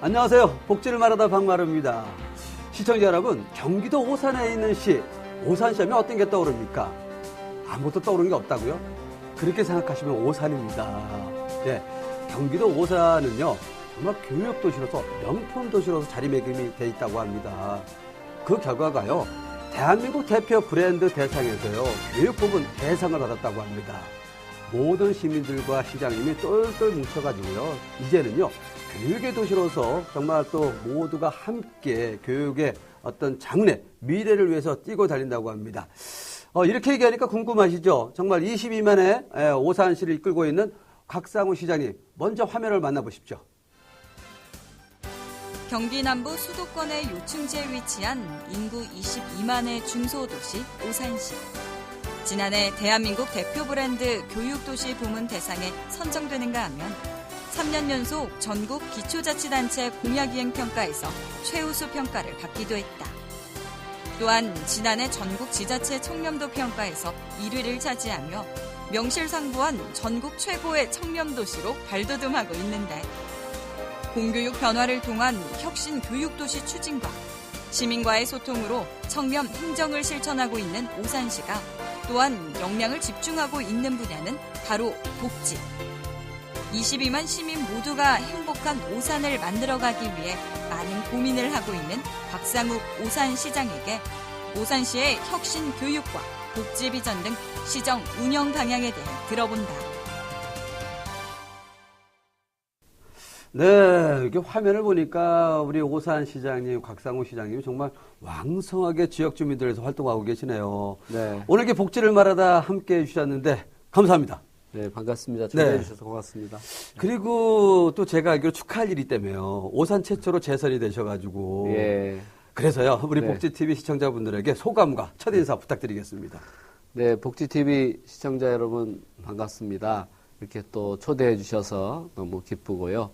안녕하세요. 복지를 말하다 박마루입니다. 시청자 여러분, 경기도 오산에 있는 시, 오산시 하면 어떤 게 떠오릅니까? 아무것도 떠오르는 게 없다고요? 그렇게 생각하시면 오산입니다. 네, 경기도 오산은요, 정말 교육도시로서, 명품도시로서 자리매김이 돼 있다고 합니다. 그 결과가요, 대한민국 대표 브랜드 대상에서요, 교육 부분 대상을 받았다고 합니다. 모든 시민들과 시장님이 똘똘 뭉쳐가지고요, 이제는요, 교육의 도시로서 정말 또 모두가 함께 교육의 어떤 장래, 미래를 위해서 뛰고 달린다고 합니다. 이렇게 얘기하니까 궁금하시죠? 정말 22만의 오산시를 이끌고 있는 곽상우 시장님, 먼저 화면을 만나보십시오. 경기 남부 수도권의 요충지에 위치한 인구 22만의 중소도시 오산시. 지난해 대한민국 대표 브랜드 교육도시 부문 대상에 선정되는가 하면 3년 연속 전국 기초자치단체 공약이행평가에서 최우수 평가를 받기도 했다. 또한 지난해 전국 지자체 청렴도 평가에서 1위를 차지하며 명실상부한 전국 최고의 청렴도시로 발돋움하고 있는데, 공교육 변화를 통한 혁신 교육도시 추진과 시민과의 소통으로 청렴 행정을 실천하고 있는 오산시가 또한 역량을 집중하고 있는 분야는 바로 복지. 22만 시민 모두가 행복한 오산을 만들어가기 위해 많은 고민을 하고 있는 곽상욱 오산시장에게 오산시의 혁신 교육과 복지 비전 등 시정 운영 방향에 대해 들어본다. 네, 이렇게 화면을 보니까 우리 오산시장님, 곽상우 시장님 정말 왕성하게 지역 주민들에서 활동하고 계시네요. 네. 오늘 이렇게 복지를 말하다 함께 해주셨는데 감사합니다. 네, 반갑습니다. 초대해 주셔서 고맙습니다. 그리고 또 제가 알기로 축하할 일이 때문에요. 오산 최초로 재선이 되셔가지고. 예. 그래서요, 우리 네. 복지TV 시청자분들에게 소감과 첫인사 부탁드리겠습니다. 네, 복지TV 시청자 여러분 반갑습니다. 이렇게 또 초대해 주셔서 너무 기쁘고요.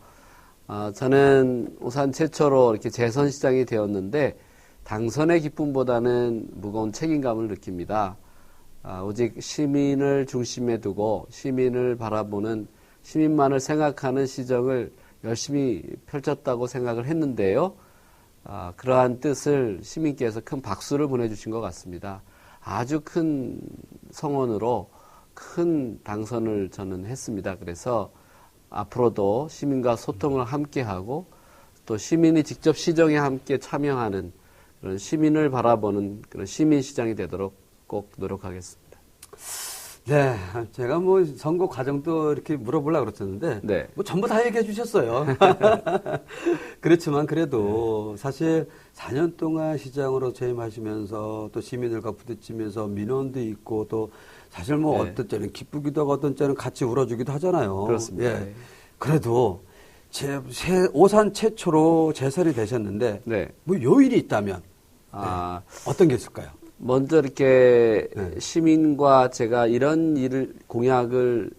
저는 오산 최초로 이렇게 재선시장이 되었는데 당선의 기쁨보다는 무거운 책임감을 느낍니다. 오직 시민을 중심에 두고 시민을 바라보는, 시민만을 생각하는 시정을 열심히 펼쳤다고 생각을 했는데요. 그러한 뜻을 시민께서 큰 박수를 보내주신 것 같습니다. 아주 큰 성원으로 큰 당선을 저는 했습니다. 그래서 앞으로도 시민과 소통을 함께하고 또 시민이 직접 시정에 함께 참여하는 그런 시민을 바라보는 그런 시민시장이 되도록 꼭 노력하겠습니다. 네, 제가 뭐 선거 과정도 이렇게 물어보려고 그랬었는데, 네. 뭐 전부 다 얘기해 주셨어요. 그렇지만 그래도 사실 4년 동안 시장으로 재임하시면서 또 시민들과 부딪히면서 민원도 있고 또 사실 뭐 네. 어떤 때는 기쁘기도 하고 어떤 때는 같이 울어주기도 하잖아요. 그렇습니다. 예. 그래도 오산 최초로 재선이 되셨는데, 네. 뭐 요인이 있다면 어떤 게 있을까요? 먼저 이렇게 네. 시민과 제가 이런 공약을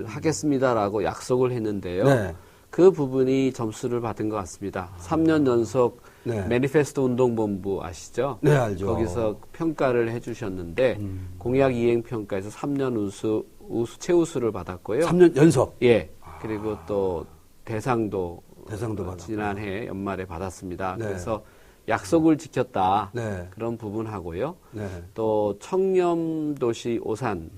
하겠습니다라고 약속을 했는데요. 네. 그 부분이 점수를 받은 것 같습니다. 3년 연속 네. 매니페스토 운동본부 아시죠? 네, 알죠. 거기서 평가를 해주셨는데 공약 이행 평가에서 3년 최우수를 받았고요. 3년 연속. 예. 그리고 또 대상도 받았고. 지난해 연말에 받았습니다. 네. 그래서 약속을 지켰다. 네. 그런 부분하고요. 네. 또 청렴도시 오산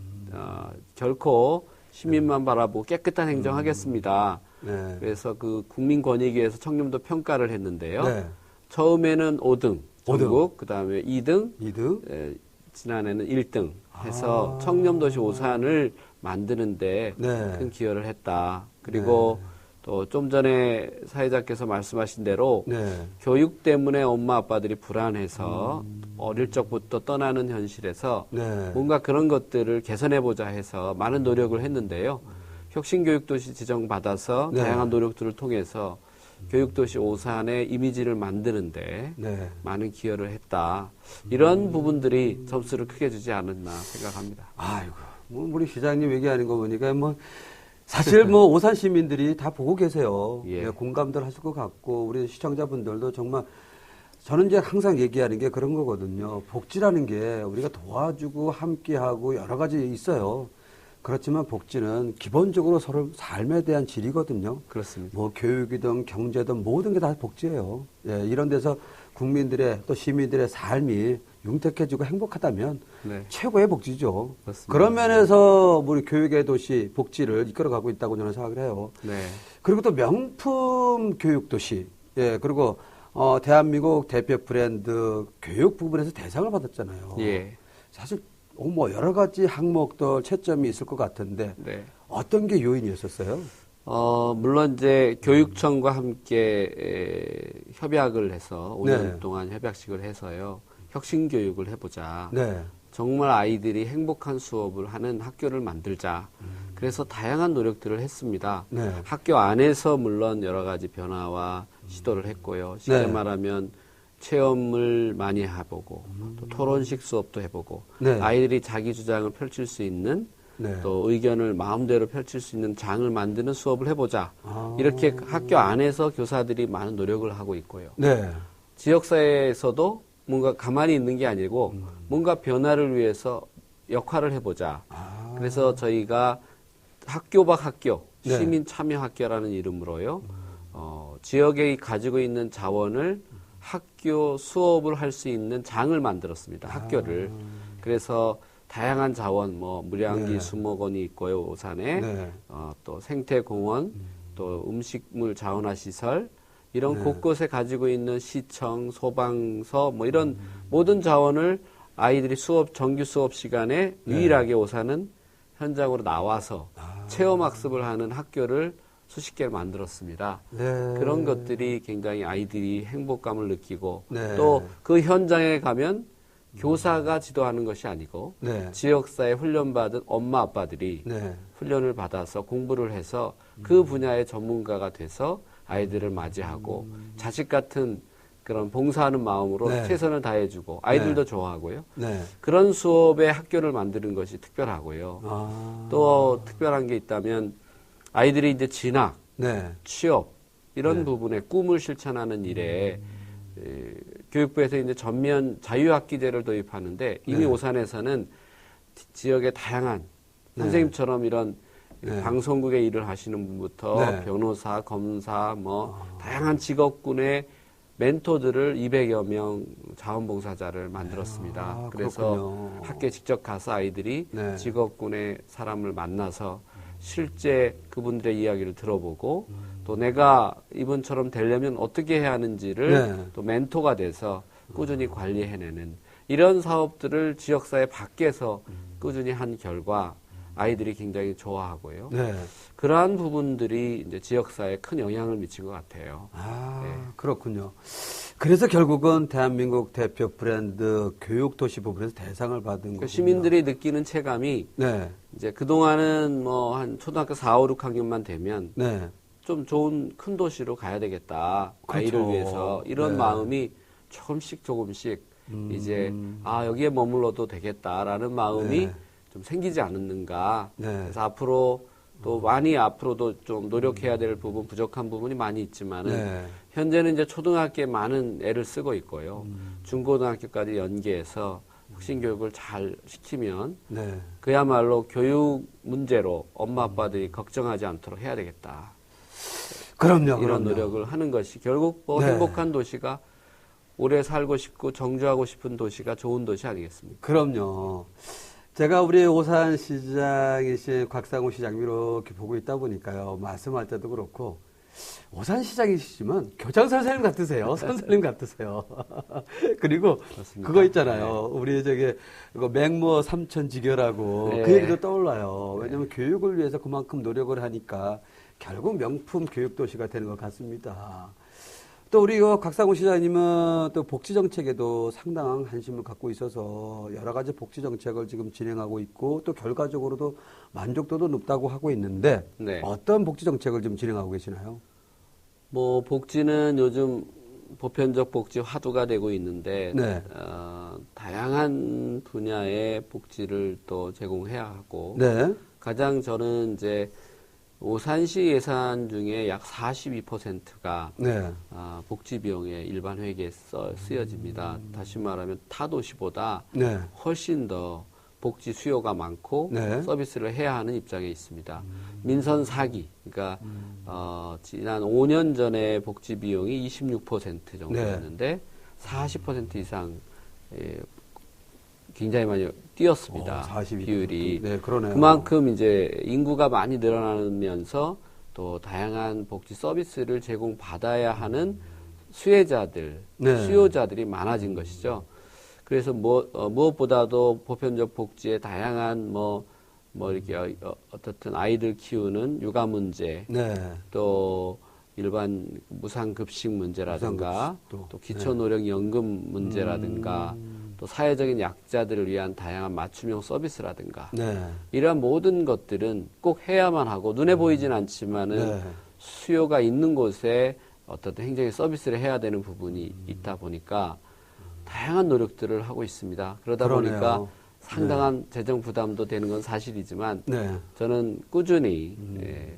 결코 시민만 바라보고 깨끗한 행정하겠습니다. 네. 그래서 그 국민권익위에서 청렴도 평가를 했는데요. 네. 처음에는 5등 전국, 5등. 그다음에 2등, 2등. 지난해는 1등 해서 청렴도시 오산을 만드는데 네. 큰 기여를 했다. 그리고 또 좀 전에 사회자께서 말씀하신 대로 네. 교육 때문에 엄마 아빠들이 불안해서 어릴 적부터 떠나는 현실에서 네. 뭔가 그런 것들을 개선해보자 해서 많은 노력을 했는데요. 혁신교육도시 지정받아서 네. 다양한 노력들을 통해서 교육도시 오산의 이미지를 만드는데 네. 많은 기여를 했다. 이런 부분들이 점수를 크게 주지 않았나 생각합니다. 아이고, 뭐 우리 시장님 얘기하는 거 보니까 뭐 사실 뭐 오산 시민들이 다 보고 계세요. 예. 네, 공감들 하실 것 같고 우리 시청자분들도 정말 저는 이제 항상 얘기하는 게 그런 거거든요. 복지라는 게 우리가 도와주고 함께하고 여러 가지 있어요. 그렇지만 복지는 기본적으로 서로 삶에 대한 질이거든요. 그렇습니다. 뭐 교육이든 경제든 모든 게 다 복지예요. 예, 이런 데서 국민들의 또 시민들의 삶이 윤택해지고 행복하다면 네. 최고의 복지죠. 그렇습니다. 그런 면에서 우리 교육의 도시 복지를 이끌어가고 있다고 저는 생각을 해요. 네. 그리고 또 명품 교육 도시, 예, 그리고 대한민국 대표 브랜드 교육 부분에서 대상을 받았잖아요. 예. 사실 뭐 여러 가지 항목들 채점이 있을 것 같은데 네. 어떤 게 요인이었었어요? 물론 이제 교육청과 함께 협약을 해서 5년 네. 동안 협약식을 해서요. 혁신 교육을 해보자. 네. 정말 아이들이 행복한 수업을 하는 학교를 만들자. 그래서 다양한 노력들을 했습니다. 네. 학교 안에서 물론 여러 가지 변화와 시도를 했고요. 쉽게 네. 말하면 체험을 많이 해보고 또 토론식 수업도 해보고 네. 아이들이 자기 주장을 펼칠 수 있는 네. 또 의견을 마음대로 펼칠 수 있는 장을 만드는 수업을 해보자. 아. 이렇게 학교 안에서 교사들이 많은 노력을 하고 있고요. 네. 지역사회에서도 뭔가 가만히 있는 게 아니고 뭔가 변화를 위해서 역할을 해보자. 아. 그래서 저희가 학교 밖 학교, 네. 시민 참여 학교라는 이름으로요. 지역에 가지고 있는 자원을 학교 수업을 할 수 있는 장을 만들었습니다. 학교를. 그래서 다양한 자원, 뭐 무량기 네. 수목원이 있고요, 오산에. 네. 또 생태공원, 또 음식물 자원화 시설, 이런 네. 곳곳에 가지고 있는 시청, 소방서, 뭐 이런 모든 자원을 아이들이 정규 수업 시간에 네. 유일하게 오산은 현장으로 나와서 아. 체험학습을 하는 학교를 수십 개를 만들었습니다. 네. 그런 것들이 굉장히 아이들이 행복감을 느끼고 네. 또 그 현장에 가면 교사가 지도하는 것이 아니고 네. 지역사회 훈련받은 엄마 아빠들이 네. 훈련을 받아서 공부를 해서 그 분야의 전문가가 돼서 아이들을 맞이하고 자식 같은 그런 봉사하는 마음으로 네. 최선을 다해주고 아이들도 네. 좋아하고요. 네. 그런 수업의 학교를 만드는 것이 특별하고요. 아. 또 특별한 게 있다면 아이들이 이제 진학, 네. 취업 이런 네. 부분에 꿈을 실천하는 일에 교육부에서 이제 전면 자유학기제를 도입하는데 이미 네. 오산에서는 지역의 다양한 네. 선생님처럼 이런 네. 방송국에 일을 하시는 분부터 네. 변호사, 검사, 뭐 다양한 직업군의 멘토들을 200여 명 자원봉사자를 만들었습니다. 아, 그래서 그렇군요. 학교에 직접 가서 아이들이 네. 직업군의 사람을 만나서 실제 그분들의 이야기를 들어보고 또 내가 이분처럼 되려면 어떻게 해야 하는지를 네. 또 멘토가 돼서 꾸준히 관리해내는 이런 사업들을 지역사회 밖에서 꾸준히 한 결과 아이들이 굉장히 좋아하고요. 네. 그러한 부분들이 이제 지역사회에 큰 영향을 미친 것 같아요. 아, 네. 그렇군요. 그래서 결국은 대한민국 대표 브랜드 교육도시 부분에서 대상을 받은 그러니까 거군요. 시민들이 느끼는 체감이 네. 이제 그동안은 뭐 한 초등학교 4, 5, 6학년만 되면 네. 좀 좋은 큰 도시로 가야 되겠다. 그렇죠. 아이를 위해서 이런 네. 마음이 조금씩 이제 여기에 머물러도 되겠다라는 마음이 네. 좀 생기지 않았는가. 네. 그래서 앞으로 또 많이 앞으로도 좀 노력해야 될 부분, 부족한 부분이 많이 있지만은 네. 현재는 이제 초등학교에 많은 애를 쓰고 있고요. 중고등학교까지 연계해서 혁신 교육을 잘 시키면 네. 그야말로 교육 문제로 엄마 아빠들이 걱정하지 않도록 해야 되겠다. 그럼요. 이런 그럼요. 노력을 하는 것이 결국 뭐 네. 행복한 도시가 오래 살고 싶고 정주하고 싶은 도시가 좋은 도시 아니겠습니까? 그럼요. 제가 우리 오산시장이신 곽상우 시장님 이렇게 보고 있다 보니까요. 말씀할 때도 그렇고 오산시장이시지만 교장 선생님 같으세요. 선생님 같으세요. 그리고 그렇습니까? 그거 있잖아요. 우리 저기 이거 맹모 삼천지교라고 네. 그 얘기도 떠올라요. 왜냐하면 교육을 위해서 그만큼 노력을 하니까 결국 명품 교육도시가 되는 것 같습니다. 또 우리 곽상우 시장님은 또 복지 정책에도 상당한 관심을 갖고 있어서 여러 가지 복지 정책을 지금 진행하고 있고 또 결과적으로도 만족도도 높다고 하고 있는데 네. 어떤 복지 정책을 지금 진행하고 계시나요? 뭐 복지는 요즘 보편적 복지 화두가 되고 있는데 네. 다양한 분야의 복지를 또 제공해야 하고 네. 가장 저는 이제 오산시 예산 중에 약 42%가 네. 복지 비용에 일반 회계에 쓰여집니다. 다시 말하면 타 도시보다 네. 훨씬 더 복지 수요가 많고 네. 서비스를 해야 하는 입장에 있습니다. 민선 4기, 그러니까 지난 5년 전에 복지 비용이 26% 정도였는데 40% 이상 굉장히 많이 뛰었습니다. 42%. 비율이. 네, 그러네요. 그만큼 이제 인구가 많이 늘어나면서 또 다양한 복지 서비스를 제공받아야 하는 수혜자들, 네. 수요자들이 많아진 것이죠. 그래서 무엇보다도 보편적 복지의 다양한 이렇게 어떻든 아이들 키우는 육아 문제, 네. 또 일반 무상급식 문제라든가, 무상급식도. 또 기초노령연금 문제라든가, 또 사회적인 약자들을 위한 다양한 맞춤형 서비스라든가, 네. 이러한 모든 것들은 꼭 해야만 하고 눈에 보이진 않지만은 네. 수요가 있는 곳에 어떤 행정의 서비스를 해야 되는 부분이 있다 보니까 다양한 노력들을 하고 있습니다. 그러다 그러네요. 보니까 상당한 재정 부담도 되는 건 사실이지만 네. 저는 꾸준히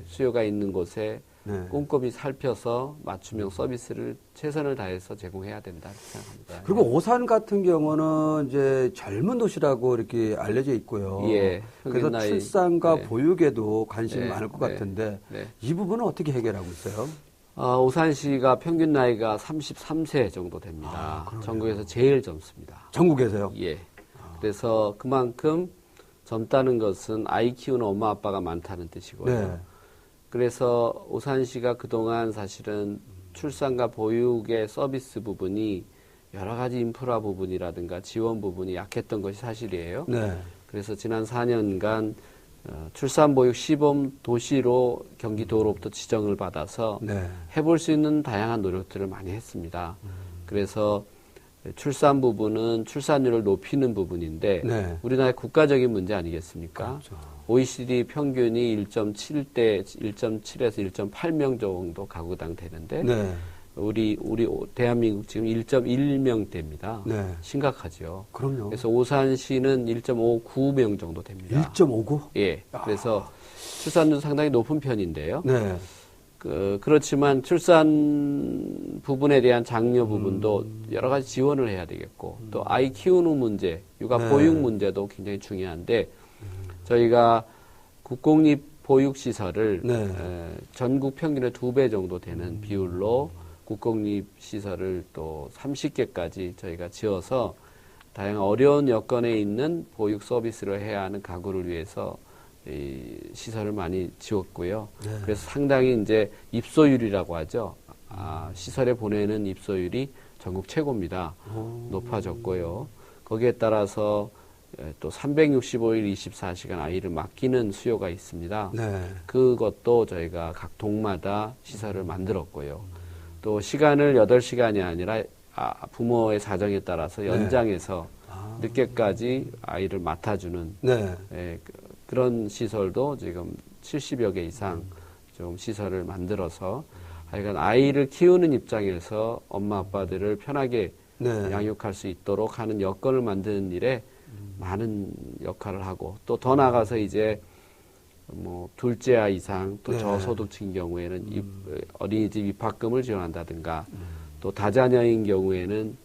수요가 있는 곳에 네. 꼼꼼히 살펴서 맞춤형 서비스를 최선을 다해서 제공해야 된다 이렇게 생각합니다. 그리고 오산 같은 경우는 이제 젊은 도시라고 이렇게 알려져 있고요. 예, 그래서 평균 나이, 출산과 네. 보육에도 관심이 네, 많을 것 네, 같은데 네. 이 부분은 어떻게 해결하고 있어요? 오산시가 평균 나이가 33세 정도 됩니다. 그러네요. 전국에서 제일 젊습니다. 전국에서요? 예. 그래서 그만큼 젊다는 것은 아이 키우는 엄마 아빠가 많다는 뜻이고요. 네. 그래서 오산시가 그동안 사실은 출산과 보육의 서비스 부분이 여러 가지 인프라 부분이라든가 지원 부분이 약했던 것이 사실이에요. 네. 그래서 지난 4년간 출산보육 시범 도시로 경기도로부터 지정을 받아서 네. 해볼 수 있는 다양한 노력들을 많이 했습니다. 그래서 출산 부분은 출산율을 높이는 부분인데 네. 우리나라의 국가적인 문제 아니겠습니까? 그렇죠. OECD 평균이 1.7에서 1.8명 정도 가구당 되는데 네. 우리 대한민국 지금 1.1명대입니다. 네. 심각하죠. 그럼요. 그래서 오산시는 1.59명 정도 됩니다. 1.59? 예. 그래서 출산율 상당히 높은 편인데요. 네. 그렇지만 출산 부분에 대한 장려 부분도 여러 가지 지원을 해야 되겠고 또 아이 키우는 문제, 육아 네. 보육 문제도 굉장히 중요한데 저희가 국공립 보육시설을 네. 전국 평균의 2배 정도 되는 비율로 국공립 시설을 또 30개까지 저희가 지어서 다양한 어려운 여건에 있는 보육 서비스를 해야 하는 가구를 위해서 이 시설을 많이 지었고요. 네. 그래서 상당히 이제 입소율이라고 하죠. 시설에 보내는 입소율이 전국 최고입니다. 높아졌고요. 거기에 따라서 또 365일 24시간 아이를 맡기는 수요가 있습니다. 네. 그것도 저희가 각 동마다 시설을 만들었고요. 또 시간을 8시간이 아니라 부모의 사정에 따라서 연장해서 늦게까지 아이를 맡아주는 네. 그런 시설도 지금 70여 개 이상 좀 시설을 만들어서 하여간 아이를 키우는 입장에서 엄마 아빠들을 편하게 네. 양육할 수 있도록 하는 여건을 만드는 일에 많은 역할을 하고 또 더 나아가서 이제 뭐 둘째 아이 이상 또 네. 저소득층 경우에는 어린이집 입학금을 지원한다든가 또 다자녀인 경우에는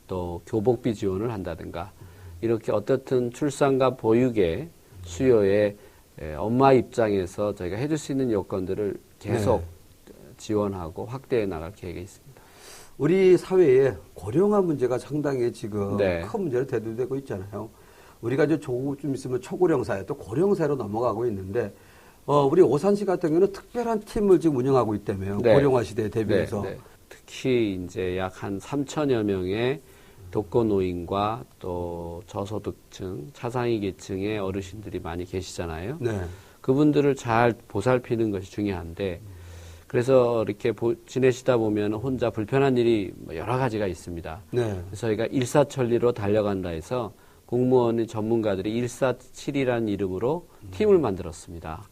또 교복비 지원을 한다든가 이렇게 어떻든 출산과 보육의 수요에 엄마 입장에서 저희가 해줄 수 있는 요건들을 계속 지원하고 확대해 나갈 계획이 있습니다. 우리 사회에 고령화 문제가 상당히 지금 네. 큰 문제로 대두되고 있잖아요. 우리가 이제 조금 있으면 초고령 사회 또 고령 사회로 넘어가고 있는데 우리 오산시 같은 경우는 특별한 팀을 지금 운영하고 있다며요. 네. 고령화 시대에 대비해서. 네, 네. 특히 이제 약 한 3천여 명의 독거노인과 또 저소득층, 차상위 계층의 어르신들이 많이 계시잖아요. 네. 그분들을 잘 보살피는 것이 중요한데 그래서 이렇게 지내시다 보면 혼자 불편한 일이 여러 가지가 있습니다. 네. 그래서 저희가 일사천리로 달려간다 해서 공무원 전문가들이 147이라는 이름으로 팀을 만들었습니다.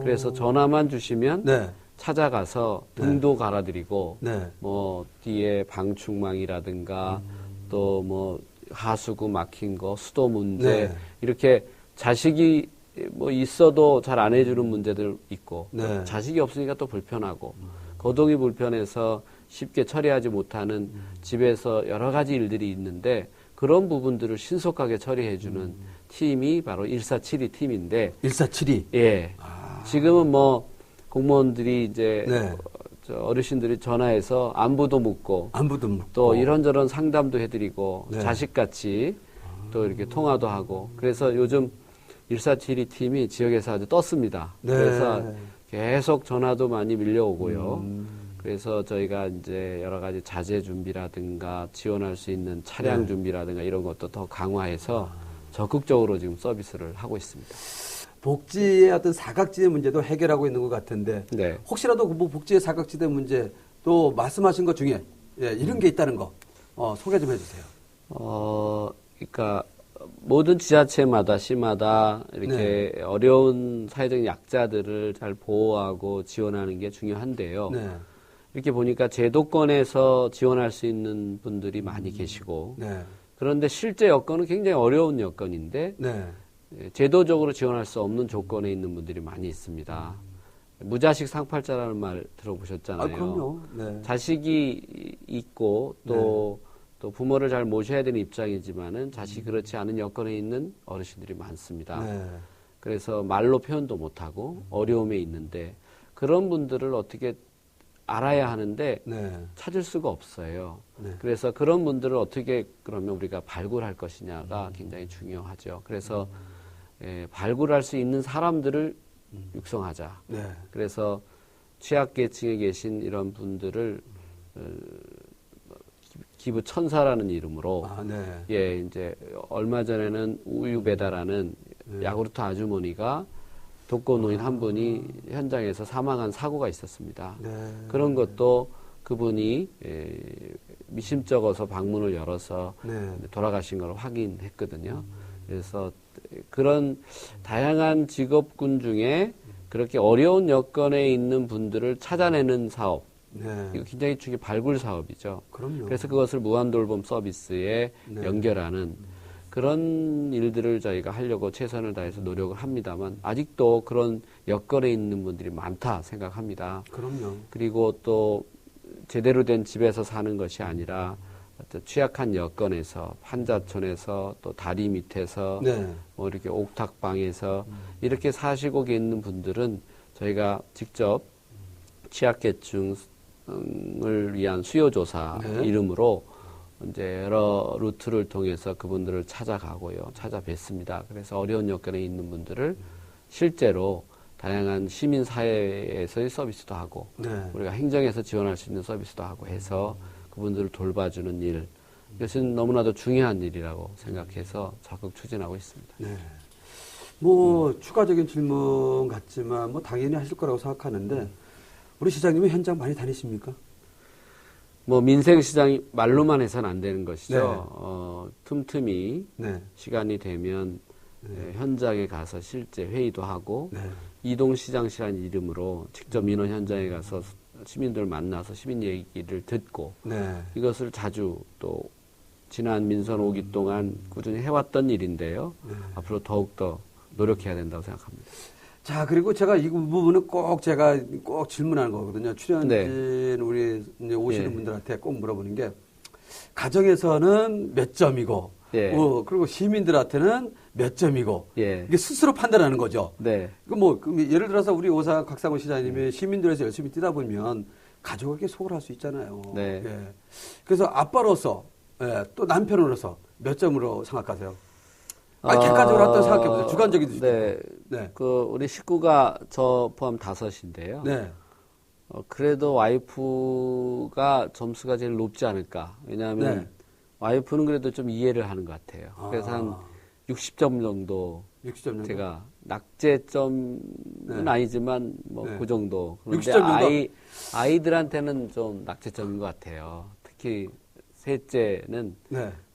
그래서 전화만 주시면 네. 찾아가서 등도 갈아드리고 네. 뭐 뒤에 방충망이라든가 또 뭐 하수구 막힌 거, 수도 문제 네. 이렇게 자식이 뭐 있어도 잘 안 해주는 문제들 있고 네. 자식이 없으니까 또 불편하고 거동이 불편해서 쉽게 처리하지 못하는 집에서 여러 가지 일들이 있는데 그런 부분들을 신속하게 처리해주는 팀이 바로 147이 팀인데 147이. 예. 지금은 뭐 공무원들이 이제 네. 저 어르신들이 전화해서 안부도 묻고 안부도 묻고. 또 이런저런 상담도 해드리고 네. 자식같이 또 이렇게 통화도 하고 그래서 요즘 147이 팀이 지역에서 아주 떴습니다. 네. 그래서 계속 전화도 많이 밀려오고요. 그래서 저희가 이제 여러 가지 자재 준비라든가 지원할 수 있는 차량 네. 준비라든가 이런 것도 더 강화해서 적극적으로 지금 서비스를 하고 있습니다. 복지의 어떤 사각지대 문제도 해결하고 있는 것 같은데 네. 혹시라도 뭐 복지의 사각지대 문제 또 말씀하신 것 중에 예, 이런 게 있다는 거 소개 좀 해주세요. 그러니까 모든 지자체마다 시마다 이렇게 어려운 사회적 약자들을 잘 보호하고 지원하는 게 중요한데요. 네. 이렇게 보니까 제도권에서 지원할 수 있는 분들이 많이 계시고 네. 그런데 실제 여건은 굉장히 어려운 여건인데 네. 제도적으로 지원할 수 없는 조건에 있는 분들이 많이 있습니다. 무자식 상팔자라는 말 들어보셨잖아요. 그럼요. 네. 자식이 있고 또 부모를 잘 모셔야 되는 입장이지만은 자식이 그렇지 않은 여건에 있는 어르신들이 많습니다. 네. 그래서 말로 표현도 못하고 어려움에 있는데 그런 분들을 어떻게 알아야 하는데 네. 찾을 수가 없어요. 네. 그래서 그런 분들을 어떻게 그러면 우리가 발굴할 것이냐가 굉장히 중요하죠. 그래서 발굴할 수 있는 사람들을 육성하자. 네. 그래서 취약계층에 계신 이런 분들을 기부 천사라는 이름으로 네. 이제 얼마 전에는 우유 배달하는 야구르트 아주머니가 독거노인 한 분이 현장에서 사망한 사고가 있었습니다. 네. 그런 것도 그분이 미심쩍어서 방문을 열어서 네. 돌아가신 걸 확인했거든요. 그래서 그런 다양한 직업군 중에 그렇게 어려운 여건에 있는 분들을 찾아내는 사업, 네. 이거 굉장히 중요한 발굴 사업이죠. 그럼요. 그래서 그것을 무한돌봄 서비스에 네. 연결하는 그런 일들을 저희가 하려고 최선을 다해서 노력을 합니다만 아직도 그런 여건에 있는 분들이 많다 생각합니다. 그럼요. 그리고 또 제대로 된 집에서 사는 것이 아니라 어떤 취약한 여건에서 환자촌에서 또 다리 밑에서 네. 뭐 이렇게 옥탑방에서 이렇게 사시고 계는 분들은 저희가 직접 취약계층을 위한 수요조사 네. 이름으로 이제 여러 루트를 통해서 그분들을 찾아가고요, 찾아뵙습니다. 그래서 어려운 여건에 있는 분들을 실제로 다양한 시민사회에서의 서비스도 하고 네. 우리가 행정에서 지원할 수 있는 서비스도 하고 해서 그분들을 돌봐주는 일, 이것은 너무나도 중요한 일이라고 생각해서 적극 추진하고 있습니다. 네. 뭐 추가적인 질문 같지만 뭐 당연히 하실 거라고 생각하는데 우리 시장님은 현장 많이 다니십니까? 뭐 민생시장이 말로만 해서는 안 되는 것이죠. 네. 틈틈이 네. 시간이 되면 현장에 가서 실제 회의도 하고 네. 이동시장시라는 이름으로 직접 민원 현장에 가서 시민들 만나서 시민 얘기를 듣고 네. 이것을 자주 또 지난 민선 5기 동안 꾸준히 해왔던 일인데요. 앞으로 더욱더 노력해야 된다고 생각합니다. 자, 그리고 제가 이 부분은 꼭 제가 꼭 질문하는 거거든요. 출연진 우리 이제 오시는 분들한테 꼭 물어보는 게 가정에서는 몇 점이고 그리고 시민들한테는 몇 점이고 이게 스스로 판단하는 거죠. 네. 뭐 예를 들어서 우리 오사 곽상훈 시장님이 시민들에서 열심히 뛰다 보면 가족에게 소홀할 수 있잖아요. 네. 예. 그래서 아빠로서 또 남편으로서 몇 점으로 생각하세요? 객관적으로 한번 생각해 보세요. 주관적인 수준. 네. 그 우리 식구가 저 포함 5인데요. 네. 그래도 와이프가 점수가 제일 높지 않을까. 왜냐하면 와이프는 그래도 좀 이해를 하는 것 같아요. 그래서 한 60점 정도. 60점 정도. 제가 낙제점은 아니지만 뭐 그 정도. 그런데 60점 정도. 아이들한테는 좀 낙제점인 것 같아요. 특히 셋째는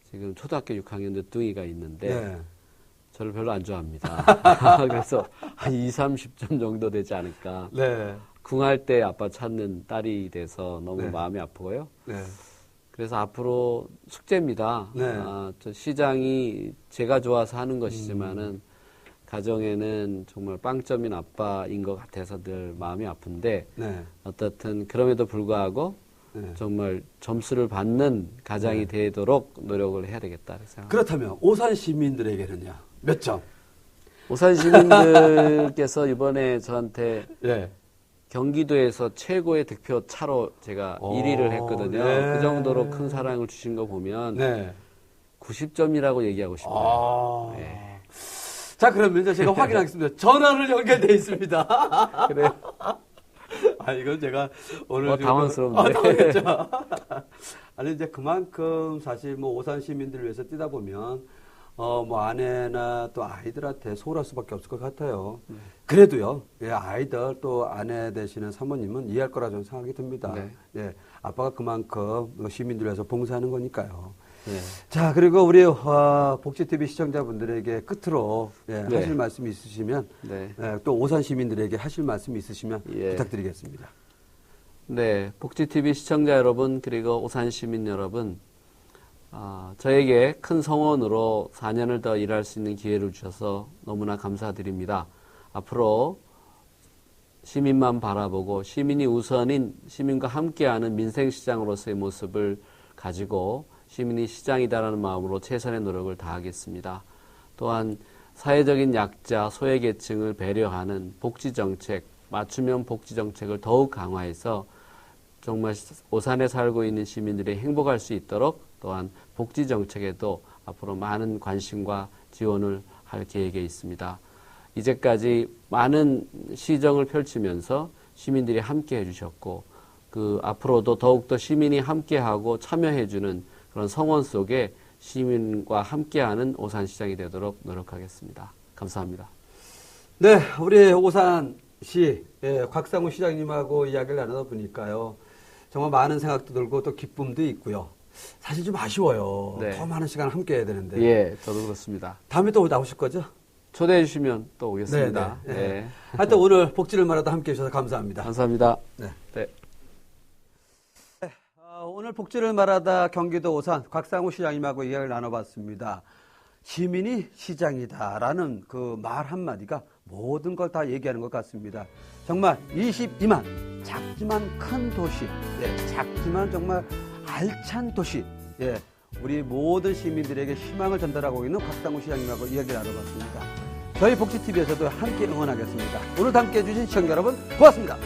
지금 초등학교 6학년 늦둥이가 있는데 저를 별로 안 좋아합니다. 그래서 한 2, 30점 정도 되지 않을까. 궁할 때 아빠 찾는 딸이 돼서 너무 마음이 아프고요. 그래서 앞으로 숙제입니다. 저 시장이 제가 좋아서 하는 것이지만은 가정에는 정말 빵점인 아빠인 것 같아서 늘 마음이 아픈데 어떻든 그럼에도 불구하고 정말 점수를 받는 가장이 되도록 노력을 해야 되겠다 생각합니다. 그렇다면 오산 시민들에게는요. 몇 점? 오산 시민들께서 이번에 저한테 네. 경기도에서 최고의 득표 차로 제가 1위를 했거든요. 네. 그 정도로 큰 사랑을 주신 거 보면 네. 90점이라고 얘기하고 싶네요. 아. 네. 자, 그러면 이제 제가 확인하겠습니다. 전화를 연결돼 있습니다. 그래. 아, 이건 제가 오늘. 당황스럽네. 당황했죠. 아니, 이제 그만큼 사실 뭐 오산 시민들을 위해서 뛰다 보면, 뭐 아내나 또 아이들한테 소홀할 수밖에 없을 것 같아요. 그래도요, 예, 아이들 또 아내 되시는 사모님은 이해할 거라 저는 생각이 듭니다. 네. 예, 아빠가 그만큼 시민들 위해서 봉사하는 거니까요. 네. 자, 그리고 우리 복지TV 시청자분들에게 끝으로 예, 네. 하실 말씀이 있으시면 네. 예, 또 오산 시민들에게 하실 말씀이 있으시면 예. 부탁드리겠습니다. 네, 복지TV 시청자 여러분 그리고 오산 시민 여러분, 저에게 큰 성원으로 4년을 더 일할 수 있는 기회를 주셔서 너무나 감사드립니다. 앞으로 시민만 바라보고 시민이 우선인 시민과 함께하는 민생시장으로서의 모습을 가지고 시민이 시장이다라는 마음으로 최선의 노력을 다하겠습니다. 또한 사회적인 약자, 소외계층을 배려하는 복지정책, 맞춤형 복지정책을 더욱 강화해서 정말 오산에 살고 있는 시민들이 행복할 수 있도록 또한 복지정책에도 앞으로 많은 관심과 지원을 할 계획에 있습니다. 이제까지 많은 시정을 펼치면서 시민들이 함께 해주셨고 앞으로도 더욱더 시민이 함께하고 참여해주는 그런 성원 속에 시민과 함께하는 오산시장이 되도록 노력하겠습니다. 감사합니다. 네, 우리 오산시 곽상우 시장님하고 이야기를 나누다 보니까요. 정말 많은 생각도 들고 또 기쁨도 있고요. 사실 좀 아쉬워요. 네. 더 많은 시간을 함께 해야 되는데. 예, 저도 그렇습니다. 다음에 또 나오실 거죠? 초대해 주시면 또 오겠습니다. 네. 네. 하여튼 오늘 복지를 말하다 함께 해주셔서 감사합니다. 감사합니다. 네. 네. 오늘 복지를 말하다 경기도 오산 곽상우 시장님하고 이야기를 나눠봤습니다. 시민이 시장이다라는 그 말 한마디가 모든 걸 다 얘기하는 것 같습니다. 정말 22만 작지만 큰 도시, 작지만 정말 알찬 도시, 우리 모든 시민들에게 희망을 전달하고 있는 곽상우 시장님하고 이야기를 나눠봤습니다. 저희 복지TV에서도 함께 응원하겠습니다. 오늘 함께 해주신 시청자 여러분 고맙습니다.